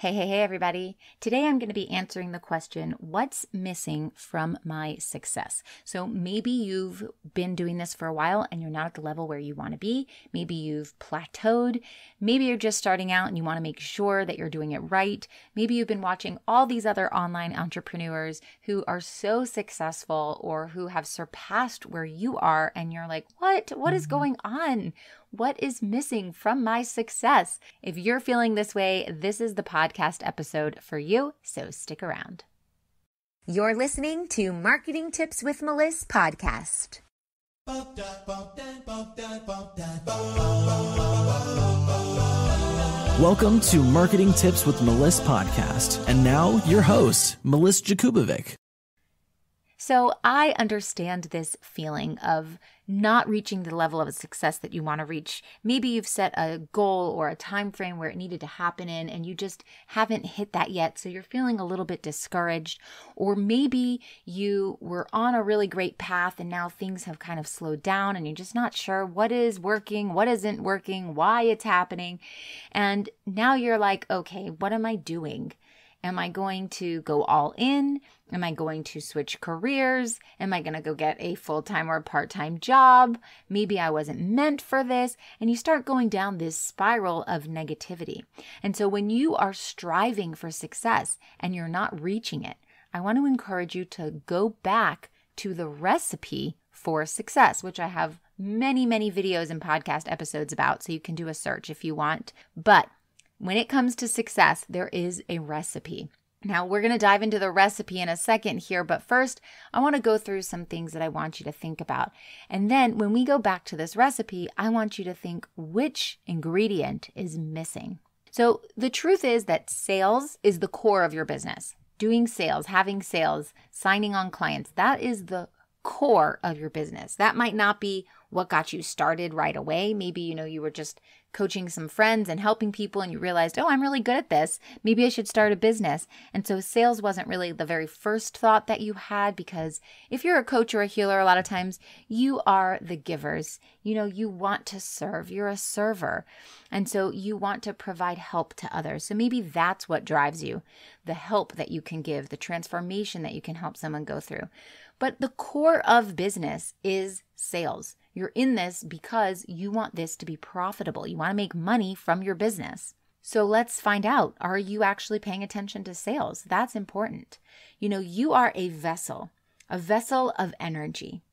Hey, everybody. Today I'm going to be answering the question, what's missing from my success? So maybe you've been doing this for a while and you're not at the level where you want to be. Maybe you've plateaued. Maybe you're just starting out and you want to make sure that you're doing it right. Maybe you've been watching all these other online entrepreneurs who are so successful or who have surpassed where you are and you're like, what is going on? What is missing from my success? If you're feeling this way, this is the podcast episode for you, so stick around. You're listening to Marketing Tips with Melissa podcast. Welcome to Marketing Tips with Melissa podcast. And now your host, Melissa Jakubovic. So I understand this feeling of not reaching the level of success that you want to reach. Maybe you've set a goal or a time frame where it needed to happen in and you just haven't hit that yet. So you're feeling a little bit discouraged. Or maybe you were on a really great path and now things have kind of slowed down and you're just not sure what is working, what isn't working, why it's happening. And now you're like, okay, what am I doing? Am I going to go all in? Am I going to switch careers? Am I going to go get a full-time or part-time job? Maybe I wasn't meant for this. And you start going down this spiral of negativity. And so when you are striving for success and you're not reaching it, I want to encourage you to go back to the recipe for success, which I have many videos and podcast episodes about. So you can do a search if you want. But when it comes to success, there is a recipe. Now, we're going to dive into the recipe in a second here, but first, I want to go through some things that I want you to think about. And then when we go back to this recipe, I want you to think which ingredient is missing. So the truth is that sales is the core of your business. Doing sales, having sales, signing on clients, that is the core of your business. That might not be what got you started right away. Maybe, you were just coaching some friends and helping people and you realized, oh, I'm really good at this. Maybe I should start a business. And so sales wasn't really the very first thought that you had, because if you're a coach or a healer, a lot of times you are the givers. You want to serve. You're a server. And so you want to provide help to others. So maybe that's what drives you, the help that you can give, the transformation that you can help someone go through. But the core of business is sales. You're in this because you want this to be profitable. You want to make money from your business. So let's find out, are you actually paying attention to sales? That's important. You are a vessel of energy,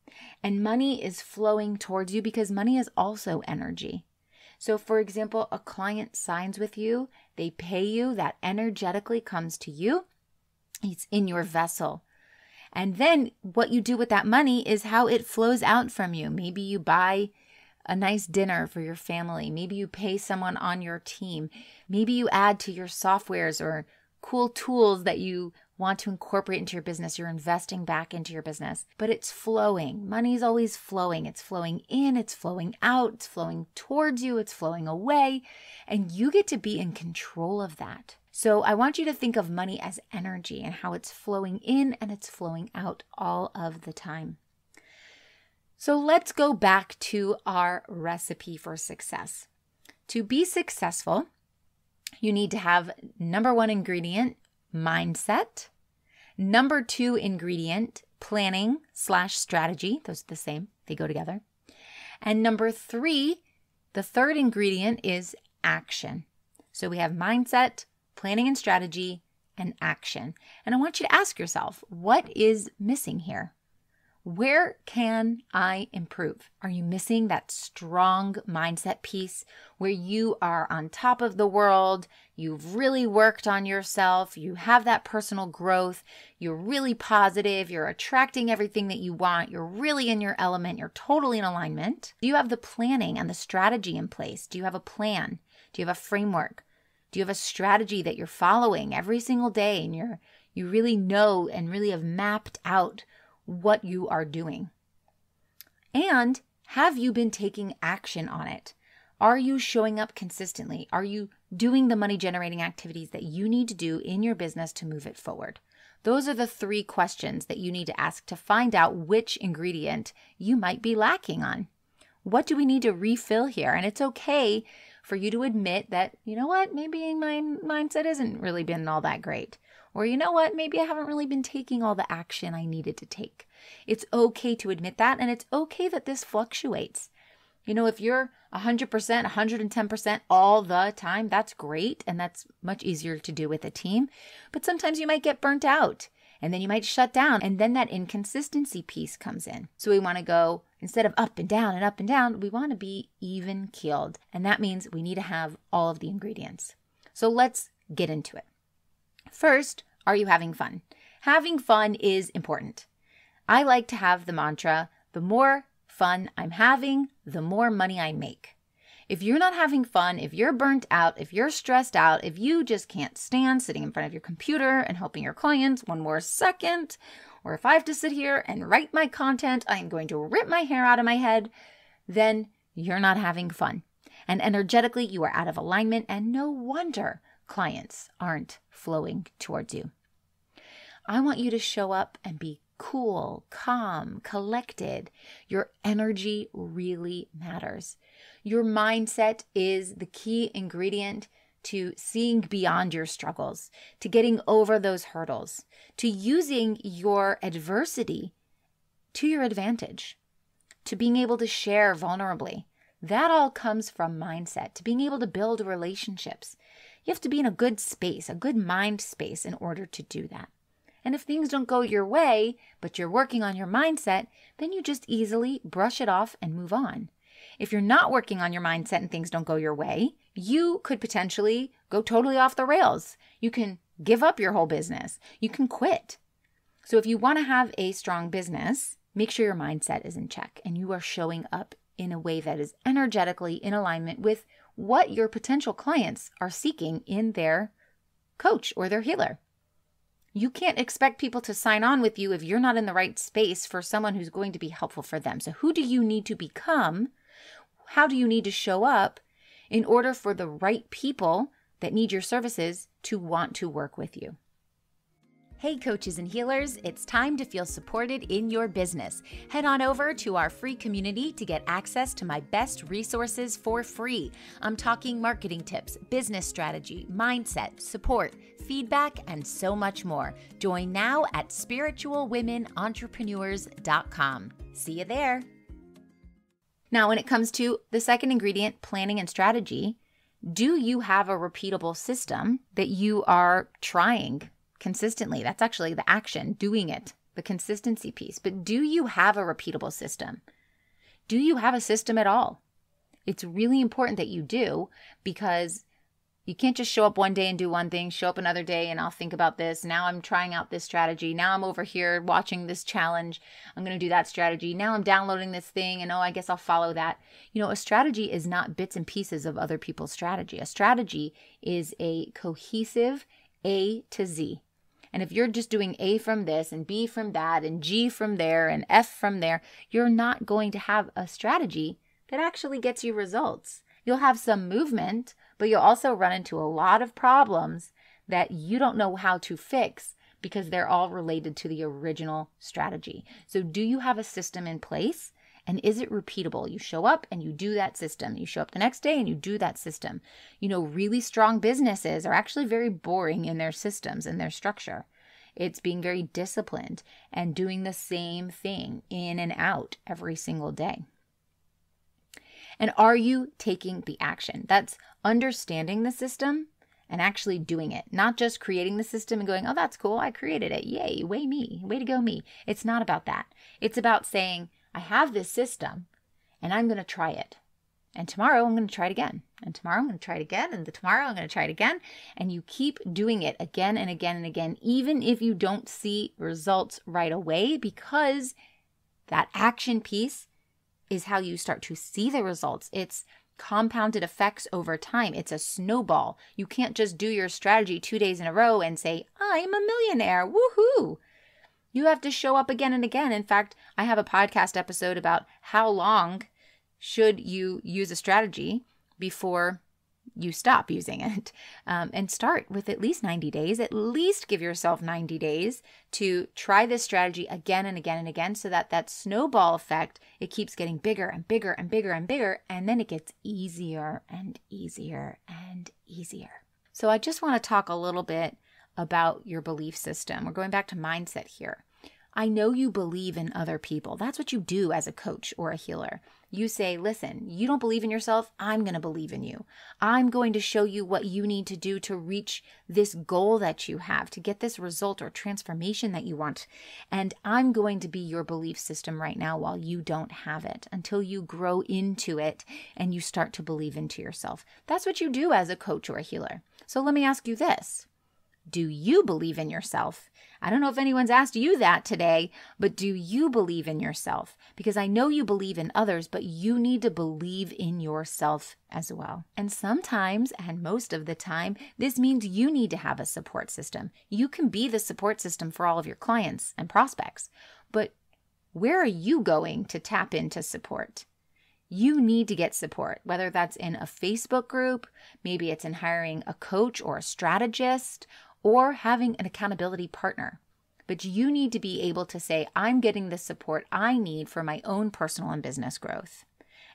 and money is flowing towards you because money is also energy. So for example, a client signs with you, they pay you, that energetically comes to you. It's in your vessel. And then what you do with that money is how it flows out from you. Maybe you buy a nice dinner for your family. Maybe you pay someone on your team. Maybe you add to your softwares or cool tools that you want to incorporate into your business. You're investing back into your business, but it's flowing. Money is always flowing. It's flowing in, it's flowing out, it's flowing towards you, it's flowing away, and you get to be in control of that. So I want you to think of money as energy and how it's flowing in and it's flowing out all of the time. So let's go back to our recipe for success. To be successful, you need to have number one ingredient, mindset. Number two ingredient, planning/strategy. Those are the same. They go together. And number three, the third ingredient is action. So we have mindset, planning and strategy, and action. And I want you to ask yourself, what is missing here? Where can I improve? Are you missing that strong mindset piece where you are on top of the world? You've really worked on yourself. You have that personal growth. You're really positive. You're attracting everything that you want. You're really in your element. You're totally in alignment. Do you have the planning and the strategy in place? Do you have a plan? Do you have a framework? Do you have a strategy that you're following every single day and you really know and really have mapped out what you are doing? And have you been taking action on it? Are you showing up consistently? Are you doing the money generating activities that you need to do in your business to move it forward? Those are the three questions that you need to ask to find out which ingredient you might be lacking on. What do we need to refill here? And it's okay for you to admit that, you know what, maybe my mindset hasn't really been all that great. Or you know what, maybe I haven't really been taking all the action I needed to take. It's okay to admit that, and it's okay that this fluctuates. You know, if you're 100%, 110% all the time, that's great, and that's much easier to do with a team. But sometimes you might get burnt out, and then you might shut down, and then that inconsistency piece comes in. So we want to go, instead of up and down, we want to be even keeled. And that means we need to have all of the ingredients. So let's get into it. First, are you having fun? Having fun is important. I like to have the mantra, the more fun I'm having, the more money I make. If you're not having fun, if you're burnt out, if you're stressed out, if you just can't stand sitting in front of your computer and helping your clients one more second, or if I have to sit here and write my content, I am going to rip my hair out of my head, then you're not having fun. And energetically, you are out of alignment, and no wonder clients aren't flowing towards you. I want you to show up and be cool, calm, collected. Your energy really matters. Your mindset is the key ingredient to seeing beyond your struggles, to getting over those hurdles, to using your adversity to your advantage, to being able to share vulnerably. That all comes from mindset, to being able to build relationships. You have to be in a good space, a good mind space in order to do that. And if things don't go your way, but you're working on your mindset, then you just easily brush it off and move on. If you're not working on your mindset and things don't go your way, you could potentially go totally off the rails. You can give up your whole business. You can quit. So if you want to have a strong business, make sure your mindset is in check and you are showing up in a way that is energetically in alignment with what your potential clients are seeking in their coach or their healer. You can't expect people to sign on with you if you're not in the right space for someone who's going to be helpful for them. So who do you need to become? How do you need to show up in order for the right people that need your services to want to work with you? Hey, coaches and healers, it's time to feel supported in your business. Head on over to our free community to get access to my best resources for free. I'm talking marketing tips, business strategy, mindset, support, feedback, and so much more. Join now at spiritualwomenentrepreneurs.com. See you there. Now, when it comes to the second ingredient, planning and strategy, do you have a repeatable system that you are trying consistently? That's actually the action, doing it, the consistency piece. But do you have a repeatable system? Do you have a system at all? It's really important that you do, because you can't just show up one day and do one thing, show up another day and I'll think about this. Now I'm trying out this strategy. Now I'm over here watching this challenge. I'm going to do that strategy. Now I'm downloading this thing and I guess I'll follow that. You know, a strategy is not bits and pieces of other people's strategy. A strategy is a cohesive A to Z. And if you're just doing A from this and B from that and G from there and F from there, you're not going to have a strategy that actually gets you results. You'll have some movement, but you'll also run into a lot of problems that you don't know how to fix because they're all related to the original strategy. So do you have a system in place? And is it repeatable? You show up and you do that system. You show up the next day and you do that system. You know, really strong businesses are actually very boring in their systems and their structure. It's being very disciplined and doing the same thing in and out every single day. And are you taking the action? That's understanding the system and actually doing it. Not just creating the system and going, oh, that's cool, I created it. Yay, way me, way to go me. It's not about that. It's about saying, I have this system and I'm going to try it. And tomorrow I'm going to try it again. And tomorrow I'm going to try it again. And tomorrow I'm going to try it again. And you keep doing it again and again and again, even if you don't see results right away, because that action piece is how you start to see the results. It's compounded effects over time. It's a snowball. You can't just do your strategy 2 days in a row and say, I'm a millionaire. Woohoo. You have to show up again and again. In fact, I have a podcast episode about how long should you use a strategy before you stop using it. And start with at least 90 days. At least give yourself 90 days to try this strategy again and again and again, so that that snowball effect, it keeps getting bigger and bigger and bigger and bigger, and then it gets easier and easier and easier. So I just want to talk a little bit about your belief system. We're going back to mindset here. I know you believe in other people. That's what you do as a coach or a healer. You say, listen, you don't believe in yourself. I'm going to believe in you. I'm going to show you what you need to do to reach this goal that you have, to get this result or transformation that you want. And I'm going to be your belief system right now while you don't have it, until you grow into it and you start to believe into yourself. That's what you do as a coach or a healer. So let me ask you this. Do you believe in yourself? I don't know if anyone's asked you that today, but do you believe in yourself? Because I know you believe in others, but you need to believe in yourself as well. And sometimes, and most of the time, this means you need to have a support system. You can be the support system for all of your clients and prospects, but where are you going to tap into support? You need to get support, whether that's in a Facebook group, maybe it's in hiring a coach or a strategist, or having an accountability partner. But you need to be able to say, I'm getting the support I need for my own personal and business growth.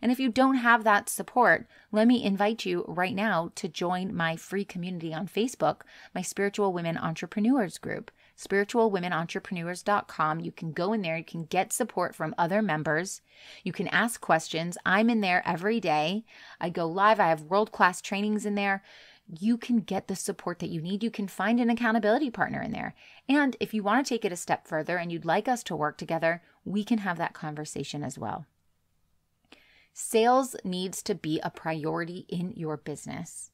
And if you don't have that support, let me invite you right now to join my free community on Facebook, my Spiritual Women Entrepreneurs group, spiritualwomenentrepreneurs.com. You can go in there, you can get support from other members. You can ask questions. I'm in there every day. I go live. I have world-class trainings in there. You can get the support that you need. You can find an accountability partner in there. And if you want to take it a step further and you'd like us to work together, we can have that conversation as well. Sales needs to be a priority in your business.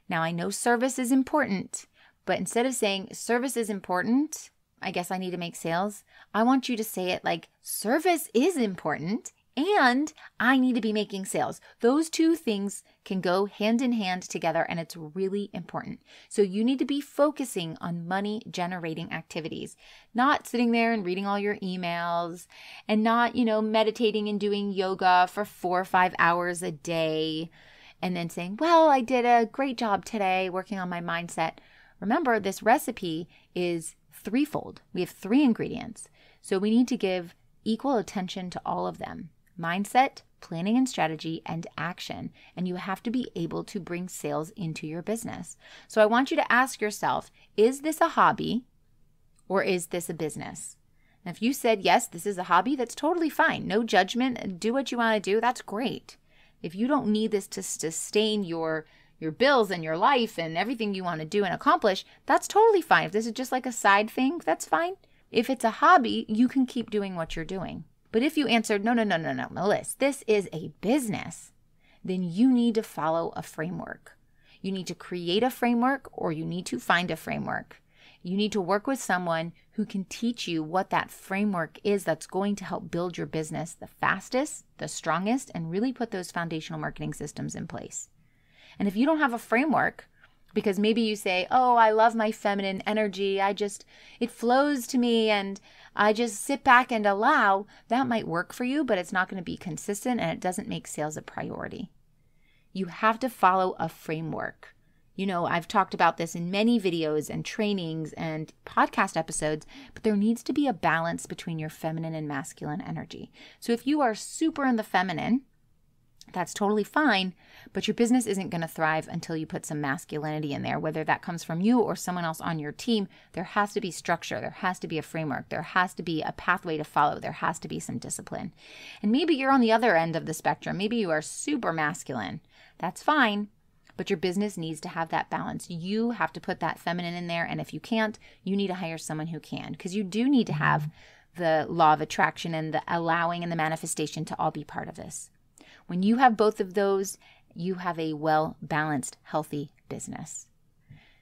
Now, I know service is important, but instead of saying service is important, I guess I need to make sales, I want you to say it like service is important and I need to be making sales. Those two things can go hand in hand together, and it's really important. So you need to be focusing on money generating activities, not sitting there and reading all your emails, and not, meditating and doing yoga for 4 or 5 hours a day and then saying, well, I did a great job today working on my mindset. Remember, this recipe is threefold. We have 3 ingredients. So we need to give equal attention to all of them. Mindset, planning and strategy, and action. And you have to be able to bring sales into your business. So I want you to ask yourself, is this a hobby or is this a business? And if you said, yes, this is a hobby, that's totally fine. No judgment. Do what you want to do. That's great. If you don't need this to sustain your bills and your life and everything you want to do and accomplish, that's totally fine. If this is just like a side thing, that's fine. If it's a hobby, you can keep doing what you're doing. But if you answered, no, Melissa, this is a business, then you need to follow a framework. You need to create a framework, or you need to find a framework. You need to work with someone who can teach you what that framework is that's going to help build your business the fastest, the strongest, and really put those foundational marketing systems in place. And if you don't have a framework, because maybe you say, oh, I love my feminine energy, it flows to me and I just sit back and allow, that might work for you, but it's not going to be consistent and it doesn't make sales a priority. You have to follow a framework. I've talked about this in many videos and trainings and podcast episodes, but there needs to be a balance between your feminine and masculine energy. So if you are super in the feminine, that's totally fine, but your business isn't going to thrive until you put some masculinity in there, whether that comes from you or someone else on your team. There has to be structure. There has to be a framework. There has to be a pathway to follow. There has to be some discipline. And maybe you're on the other end of the spectrum. Maybe you are super masculine. That's fine, but your business needs to have that balance. You have to put that feminine in there, and if you can't, you need to hire someone who can, because you do need to have the law of attraction and the allowing and the manifestation to all be part of this. When you have both of those, you have a well-balanced, healthy business.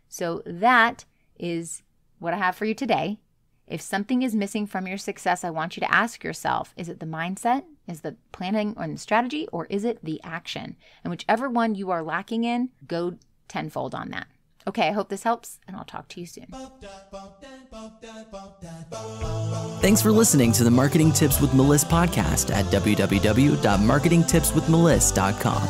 So that is what I have for you today. If something is missing from your success, I want you to ask yourself, is it the mindset, is the planning or the strategy, or is it the action? And whichever one you are lacking in, go tenfold on that. Okay, I hope this helps, and I'll talk to you soon. Thanks for listening to the Marketing Tips with Melissa podcast at www.marketingtipswithmelissa.com.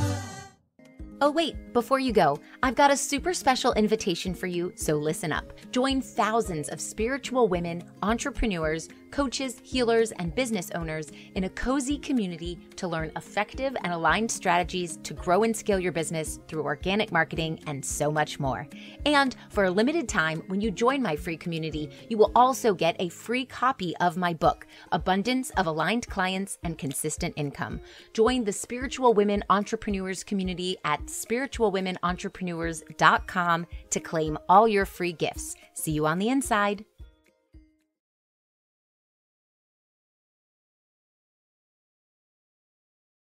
Oh wait, before you go, I've got a super special invitation for you, so listen up. Join thousands of spiritual women, entrepreneurs, coaches, healers, and business owners in a cozy community to learn effective and aligned strategies to grow and scale your business through organic marketing and so much more. And for a limited time, when you join my free community, you will also get a free copy of my book, Abundance of Aligned Clients and Consistent Income. Join the Spiritual Women Entrepreneurs community at spiritualwomenentrepreneurs.com to claim all your free gifts. See you on the inside.